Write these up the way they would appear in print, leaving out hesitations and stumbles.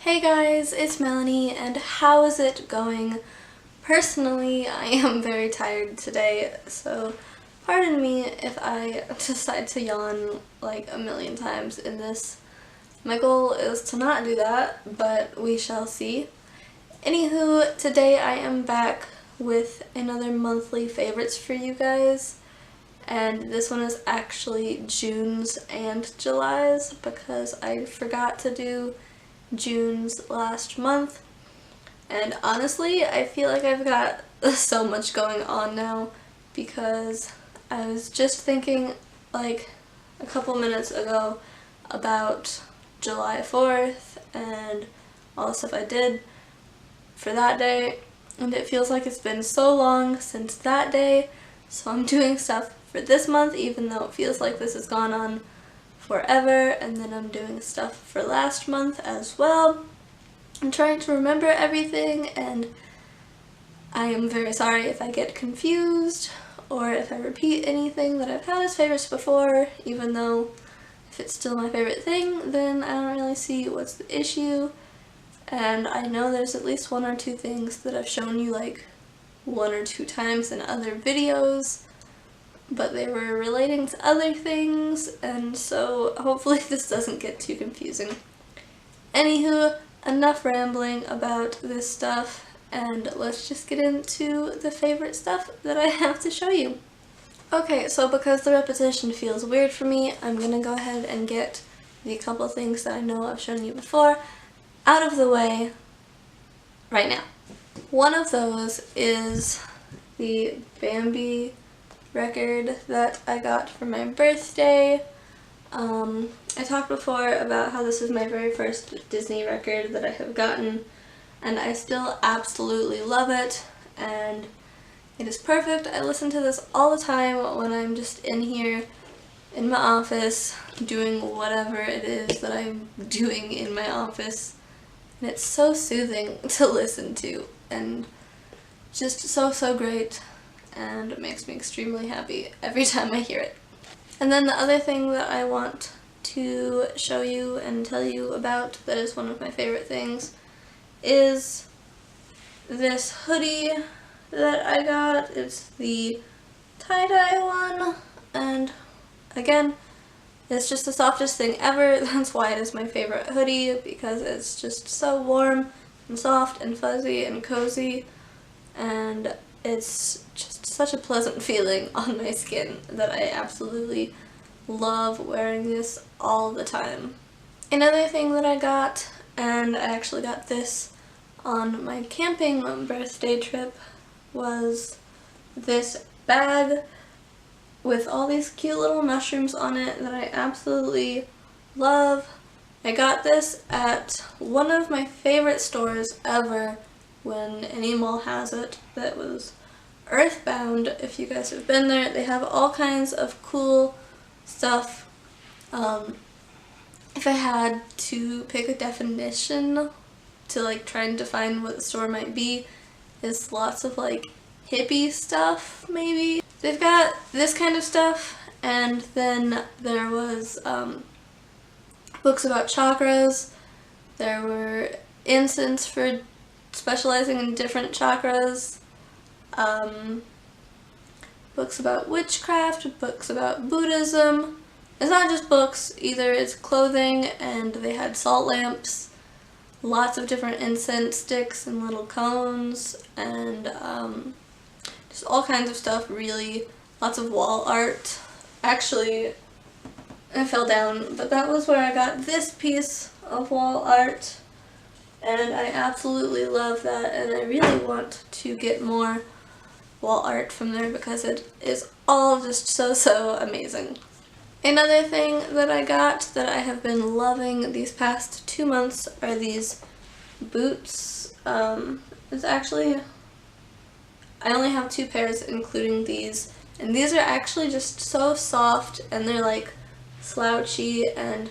Hey guys, it's Melanie, and how is it going? Personally, I am very tired today, so pardon me if I decide to yawn like a million times in this. My goal is to not do that, but we shall see. Anywho, today I am back with another monthly favorites for you guys, and this one is actually June's and July's because I forgot to do June's last month, and honestly I feel like I've got so much going on now because I was just thinking like a couple minutes ago about July 4th and all the stuff I did for that day, and it feels like it's been so long since that day, so I'm doing stuff for this month even though it feels like this has gone on forever, and then I'm doing stuff for last month as well. I'm trying to remember everything, and I am very sorry if I get confused or if I repeat anything that I've had as favorites before, even though if it's still my favorite thing, then I don't really see what's the issue. And I know there's at least one or two things that I've shown you like one or two times in other videos, but they were relating to other things, and so hopefully this doesn't get too confusing. Anywho, enough rambling about this stuff, and let's just get into the favorite stuff that I have to show you. Okay, so because the repetition feels weird for me, I'm gonna go ahead and get the couple things that I know I've shown you before out of the way right now. One of those is the Bambi record that I got for my birthday. I talked before about how this is my very first Disney record that I have gotten, and I still absolutely love it, and it is perfect. I listen to this all the time when I'm just in here in my office doing whatever it is that I'm doing in my office, and it's so soothing to listen to and just so great, and it makes me extremely happy every time I hear it. And then the other thing that I want to show you and tell you about that is one of my favorite things is this hoodie that I got. It's the tie-dye one, and again, it's just the softest thing ever. That's why it is my favorite hoodie, because it's just so warm and soft and fuzzy and cozy, and it's just such a pleasant feeling on my skin that I absolutely love wearing this all the time. Another thing that I got, and I actually got this on my camping birthday trip, was this bag with all these cute little mushrooms on it that I absolutely love. I got this at one of my favorite stores ever when any mall has it, that was Earthbound. If you guys have been there, they have all kinds of cool stuff. If I had to pick a definition to like try and define what the store might be, it's lots of like hippie stuff maybe. They've got this kind of stuff, and then there was books about chakras. There were incense for specializing in different chakras, books about witchcraft, books about Buddhism. It's not just books either, it's clothing, and they had salt lamps, lots of different incense sticks and little cones, and just all kinds of stuff, really. Lots of wall art. Actually, I fell down, but that was where I got this piece of wall art, and I absolutely love that, and I really want to get more wall art from there because it is all just so amazing. Another thing that I got that I have been loving these past 2 months are these boots. It's actually, I only have 2 pairs including these, and these are actually just so soft, and they're like slouchy, and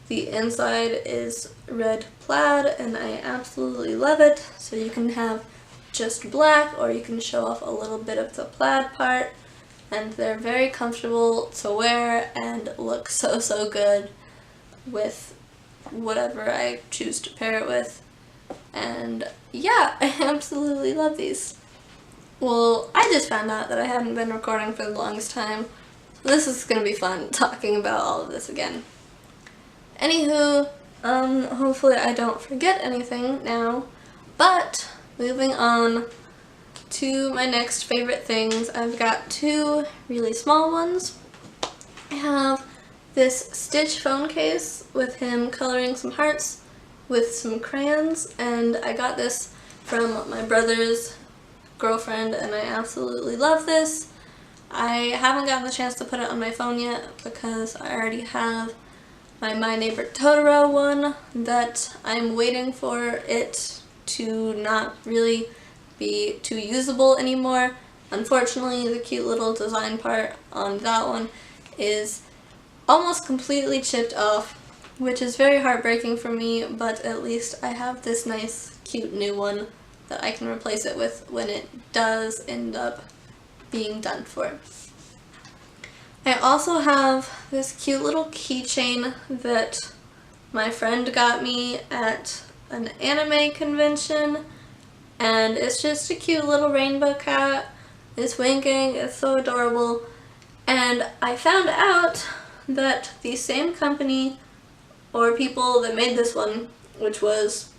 the inside is red plaid, and I absolutely love it. So you can have just black, or you can show off a little bit of the plaid part, and they're very comfortable to wear and look so good with whatever I choose to pair it with. And yeah, I absolutely love these. Well, I just found out that I hadn't been recording for the longest time. So this is gonna be fun talking about all of this again. Anywho, hopefully I don't forget anything now. But moving on to my next favorite things, I've got two really small ones. I have this Stitch phone case with him coloring some hearts with some crayons, and I got this from my brother's girlfriend and I absolutely love this. I haven't gotten the chance to put it on my phone yet because I already have my Neighbor Totoro one that I'm waiting for it to not really be too usable anymore. Unfortunately, the cute little design part on that one is almost completely chipped off, which is very heartbreaking for me, but at least I have this nice cute new one that I can replace it with when it does end up being done for. I also have this cute little keychain that my friend got me at an anime convention, and it's just a cute little rainbow cat. It's winking, it's so adorable, and I found out that the same company or people that made this one, which was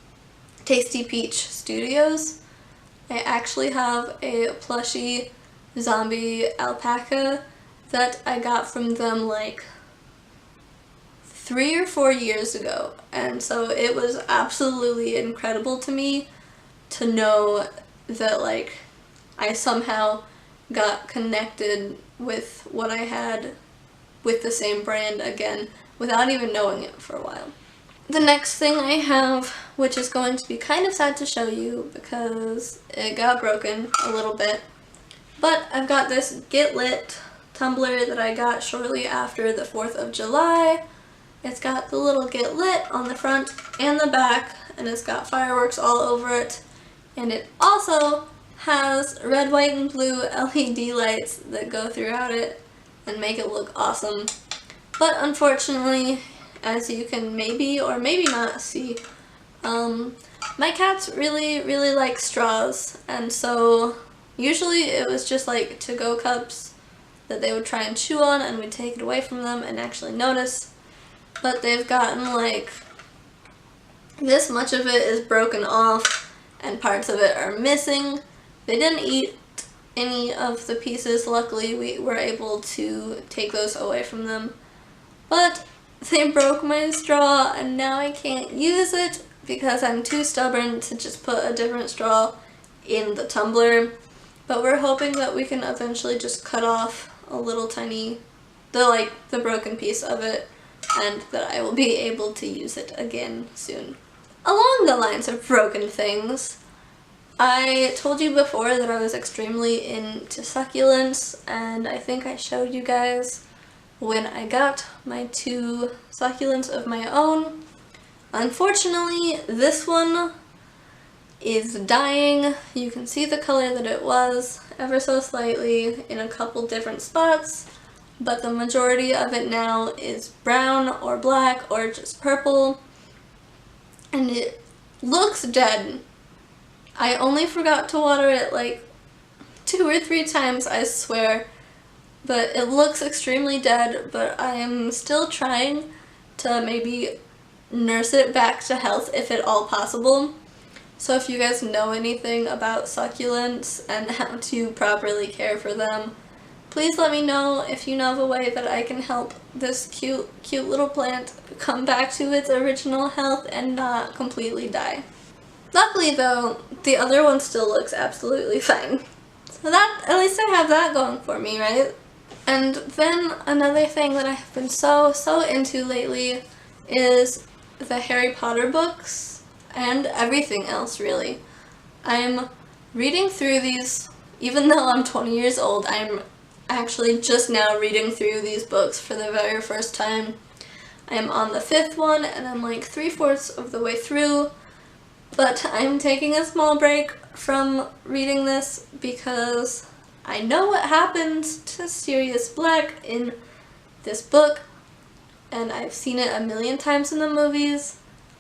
Tasty Peach Studios, I actually have a plushie zombie alpaca that I got from them like 3 or 4 years ago, and so it was absolutely incredible to me to know that like I somehow got connected with what I had with the same brand again without even knowing it for a while. The next thing I have, which is going to be kind of sad to show you because it got broken a little bit, but I've got this Get Lit tumbler that I got shortly after the 4th of July. It's got the little Get Lit on the front and the back, and it's got fireworks all over it, and it also has red, white, and blue LED lights that go throughout it and make it look awesome. But unfortunately, as you can maybe or maybe not see, my cats really like straws, and so usually it was just like to-go cups that they would try and chew on and we'd take it away from them and actually notice, but they've gotten like this much of it is broken off and parts of it are missing. They didn't eat any of the pieces, luckily we were able to take those away from them, but they broke my straw and now I can't use it because I'm too stubborn to just put a different straw in the tumbler. But we're hoping that we can eventually just cut off a little tiny, the broken piece of it, and that I will be able to use it again soon. Along the lines of broken things, I told you before that I was extremely into succulents, and I think I showed you guys when I got my 2 succulents of my own. Unfortunately, this one is dying. You can see the color that it was ever so slightly in a couple different spots, but the majority of it now is brown or black or just purple, and it looks dead. I only forgot to water it like 2 or 3 times, I swear, but it looks extremely dead, but I am still trying to maybe nurse it back to health if at all possible. So if you guys know anything about succulents and how to properly care for them, please let me know if you know of a way that I can help this cute little plant come back to its original health and not completely die. Luckily though, the other one still looks absolutely fine. So that, at least I have that going for me, right? And then another thing that I've been so into lately is the Harry Potter books and everything else really. I'm reading through these, even though I'm 20 years old, I'm actually just now reading through these books for the very first time. I'm on the 5th one and I'm like 3/4 of the way through, but I'm taking a small break from reading this because I know what happens to Sirius Black in this book, and I've seen it a million times in the movies,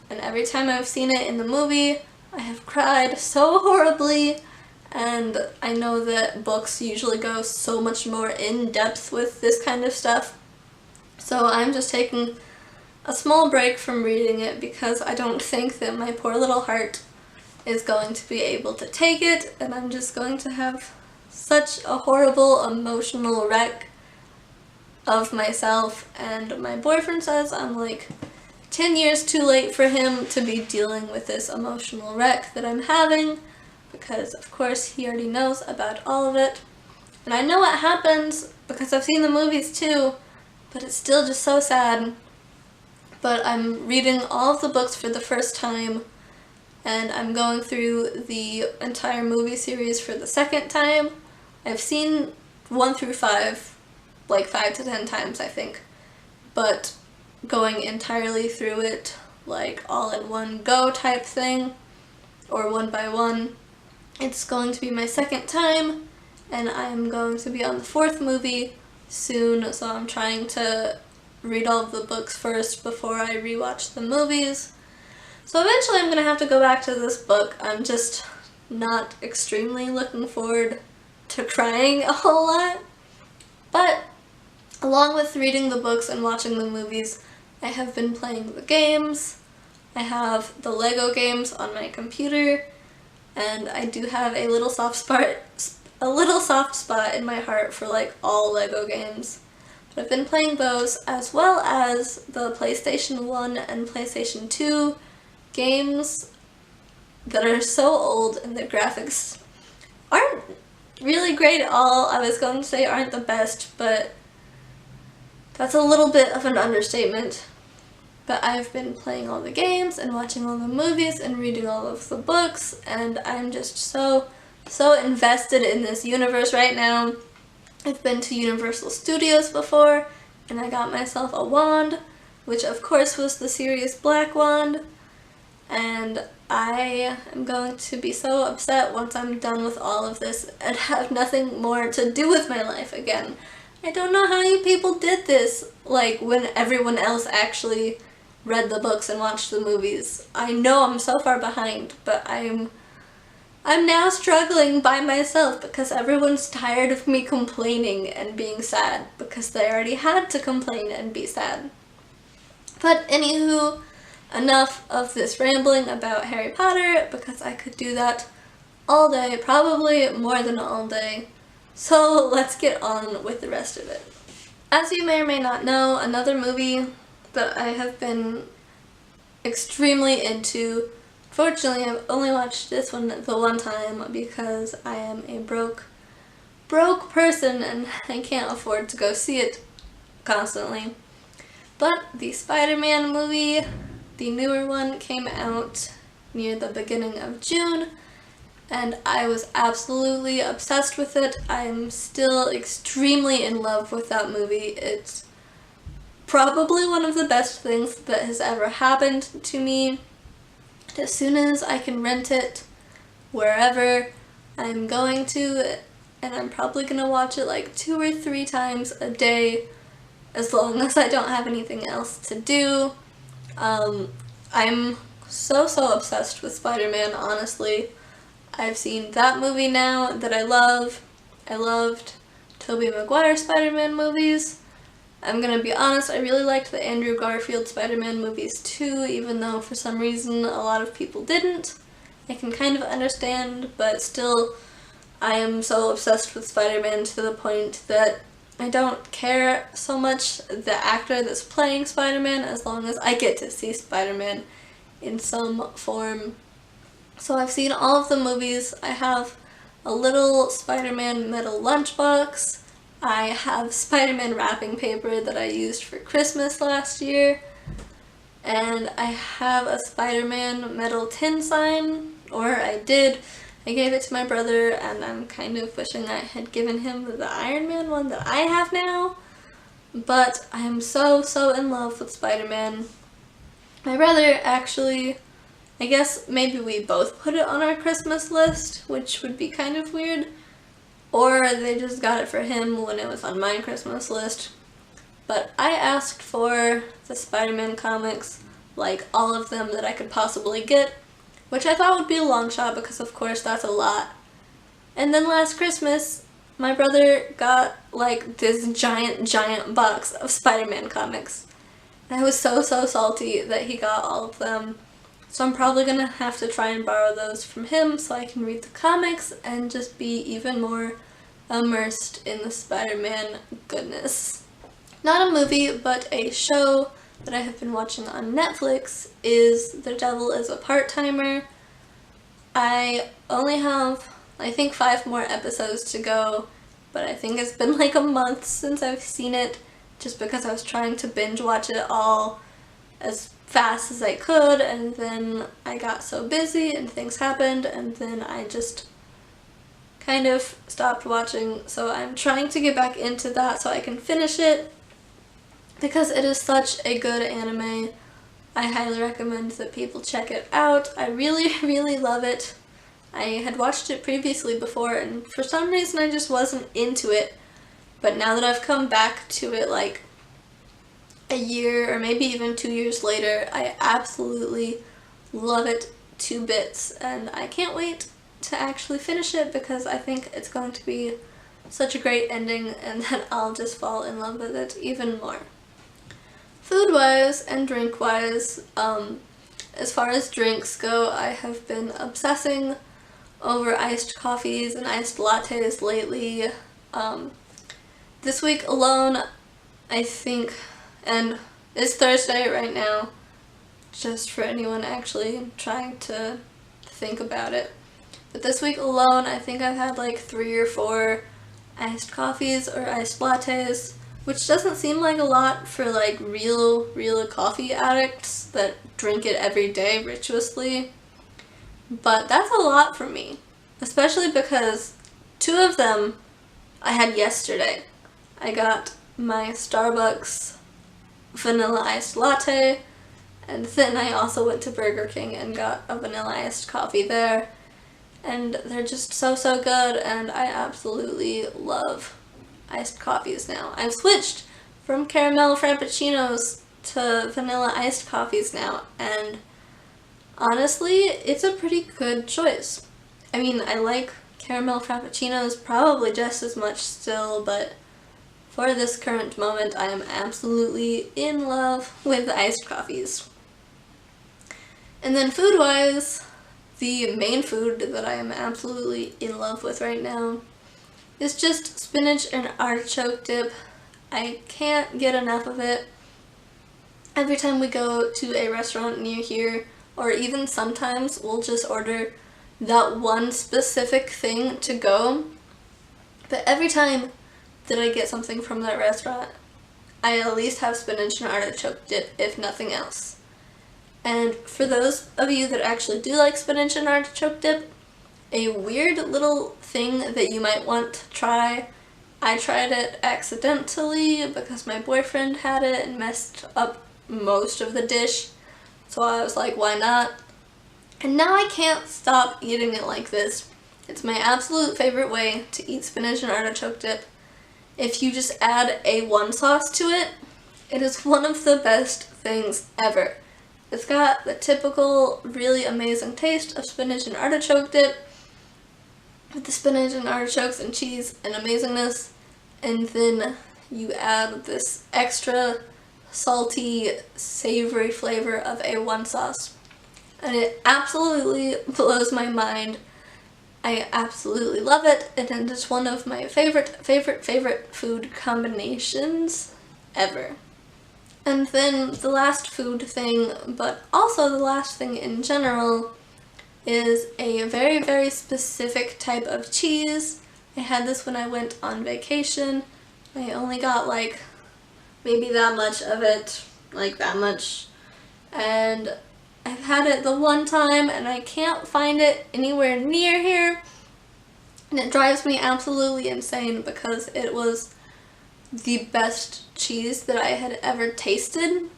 and every time I've seen it in the movie, I have cried so horribly, and I know that books usually go so much more in depth with this kind of stuff, so I'm just taking a small break from reading it because I don't think that my poor little heart is going to be able to take it, and I'm just going to have such a horrible emotional wreck of myself. And my boyfriend says I'm like 10 years too late for him to be dealing with this emotional wreck that I'm having, because of course he already knows about all of it. And I know what happens because I've seen the movies too, but it's still just so sad. But I'm reading all of the books for the first time, and I'm going through the entire movie series for the second time. I've seen 1 through 5, like 5 to 10 times I think, but going entirely through it, like all in one go type thing, or one by one, it's going to be my second time, and I'm going to be on the 4th movie soon, so I'm trying to read all of the books first before I rewatch the movies. So eventually I'm going to have to go back to this book. I'm just not extremely looking forward to crying a whole lot. But along with reading the books and watching the movies, I have been playing the games. I have the Lego games on my computer, and I do have a little soft spot in my heart for like all Lego games. But I've been playing those, as well as the PlayStation 1 and PlayStation 2 games that are so old and the graphics aren't really great at all. I was going to say aren't the best, but that's a little bit of an understatement. But I've been playing all the games and watching all the movies and reading all of the books, and I'm just so invested in this universe right now. I've been to Universal Studios before, and I got myself a wand, which of course was the Sirius Black wand, and I am going to be so upset once I'm done with all of this and have nothing more to do with my life again. I don't know how you people did this, like, when everyone else actually read the books and watched the movies. I know I'm so far behind, but I'm now struggling by myself because everyone's tired of me complaining and being sad because they already had to complain and be sad. But anywho, enough of this rambling about Harry Potter because I could do that all day, probably more than all day. So let's get on with the rest of it. As you may or may not know, another movie that I have been extremely into. Fortunately, I've only watched this one the one time because I am a broke person and I can't afford to go see it constantly. But the Spider-Man movie, the newer one, came out near the beginning of June, and I was absolutely obsessed with it. I'm still extremely in love with that movie. It's probably one of the best things that has ever happened to me. As soon as I can rent it wherever I'm going to, and I'm probably going to watch it like 2 or 3 times a day as long as I don't have anything else to do. I'm so obsessed with Spider-Man, honestly. I've seen that movie now that I love. I loved Tobey Maguire Spider-Man movies. I'm gonna be honest, I really liked the Andrew Garfield Spider-Man movies too, even though for some reason a lot of people didn't. I can kind of understand, but still, I am so obsessed with Spider-Man to the point that I don't care so much the actor that's playing Spider-Man as long as I get to see Spider-Man in some form. So I've seen all of the movies. I have a little Spider-Man metal lunchbox. I have Spider-Man wrapping paper that I used for Christmas last year. And I have a Spider-Man metal tin sign, or I did. I gave it to my brother, and I'm kind of wishing I had given him the Iron Man one that I have now. But I am so in love with Spider-Man. My brother actually, I guess maybe we both put it on our Christmas list, which would be kind of weird. Or they just got it for him when it was on my Christmas list. But I asked for the Spider-Man comics like all of them that I could possibly get, which I thought would be a long shot because of course that's a lot. And then last Christmas, my brother got like this giant box of Spider-Man comics. And I was so salty that he got all of them. So I'm probably gonna have to try and borrow those from him so I can read the comics and just be even more immersed in the Spider-Man goodness. Not a movie, but a show that I have been watching on Netflix is The Devil is a Part-Timer. I only have, I think, 5 more episodes to go, but I think it's been like a month since I've seen it, just because I was trying to binge watch it all as fast as I could, and then I got so busy and things happened, and then I just kind of stopped watching. So I'm trying to get back into that so I can finish it, because it is such a good anime. I highly recommend that people check it out. I really love it. I had watched it previously before, and for some reason I just wasn't into it, but now that I've come back to it like a year or maybe even 2 years later, I absolutely love it to bits, and I can't wait to actually finish it because I think it's going to be such a great ending and that I'll just fall in love with it even more. Food-wise and drink-wise, as far as drinks go, I have been obsessing over iced coffees and iced lattes lately. This week alone, I think, and it's Thursday right now, just for anyone actually trying to think about it. But this week alone, I think I've had like 3 or 4 iced coffees or iced lattes, which doesn't seem like a lot for like real coffee addicts that drink it every day rituously. But that's a lot for me, especially because 2 of them I had yesterday. I got my Starbucks vanilla iced latte, and then I also went to Burger King and got a vanilla iced coffee there, and they're just so good, and I absolutely love iced coffees now. I've switched from caramel frappuccinos to vanilla iced coffees now, and honestly, it's a pretty good choice. I mean, I like caramel frappuccinos probably just as much still, but for this current moment, I am absolutely in love with iced coffees. And then food-wise, the main food that I am absolutely in love with right now is just spinach and artichoke dip. I can't get enough of it. Every time we go to a restaurant near here, or even sometimes we'll just order that one specific thing to go, but every time that I get something from that restaurant, I at least have spinach and artichoke dip, if nothing else. And for those of you that actually do like spinach and artichoke dip, a weird little thing that you might want to try, I tried it accidentally because my boyfriend had it and messed up most of the dish, so I was like, why not? And now I can't stop eating it like this. It's my absolute favorite way to eat spinach and artichoke dip. If you just add A1 sauce to it, it is one of the best things ever. It's got the typical really amazing taste of spinach and artichoke dip, with the spinach and artichokes and cheese and amazingness, and then you add this extra salty, savory flavor of A1 sauce. And it absolutely blows my mind. I absolutely love it, and it is one of my favorite food combinations ever. And then the last food thing, but also the last thing in general, is a very specific type of cheese. I had this when I went on vacation. I only got like maybe that much of it, like that much, and I've had it the one time and I can't find it anywhere near here, and it drives me absolutely insane because it was the best cheese that I had ever tasted.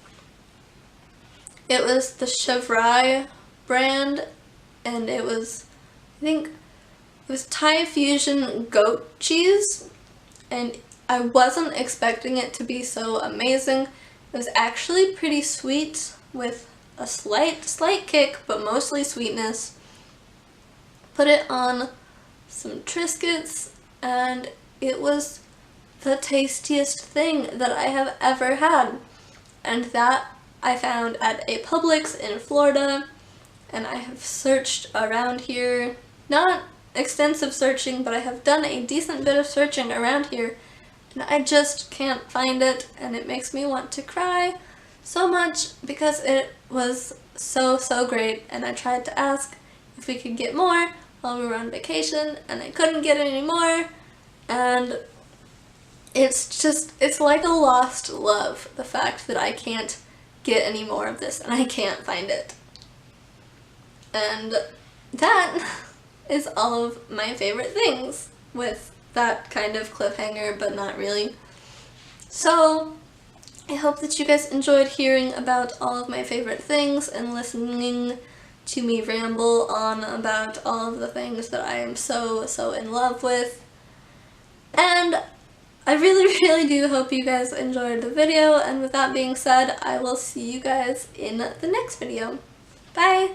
It was the Chevrolet brand, and it was, I think, it was Thai fusion goat cheese, and I wasn't expecting it to be so amazing. It was actually pretty sweet with a slight kick, but mostly sweetness. Put it on some Triscuits, and it was the tastiest thing that I have ever had. And that I found at a Publix in Florida, and I have searched around here, not extensive searching, but I have done a decent bit of searching around here, and I just can't find it, and it makes me want to cry so much because it was so great. And I tried to ask if we could get more while we were on vacation, and I couldn't get any more, and it's like a lost love, the fact that I can't get any more of this and I can't find it. And that is all of my favorite things, with that kind of cliffhanger, but not really. So I hope that you guys enjoyed hearing about all of my favorite things and listening to me ramble on about all of the things that I am so in love with. And I really do hope you guys enjoyed the video, and with that being said, I will see you guys in the next video. Bye!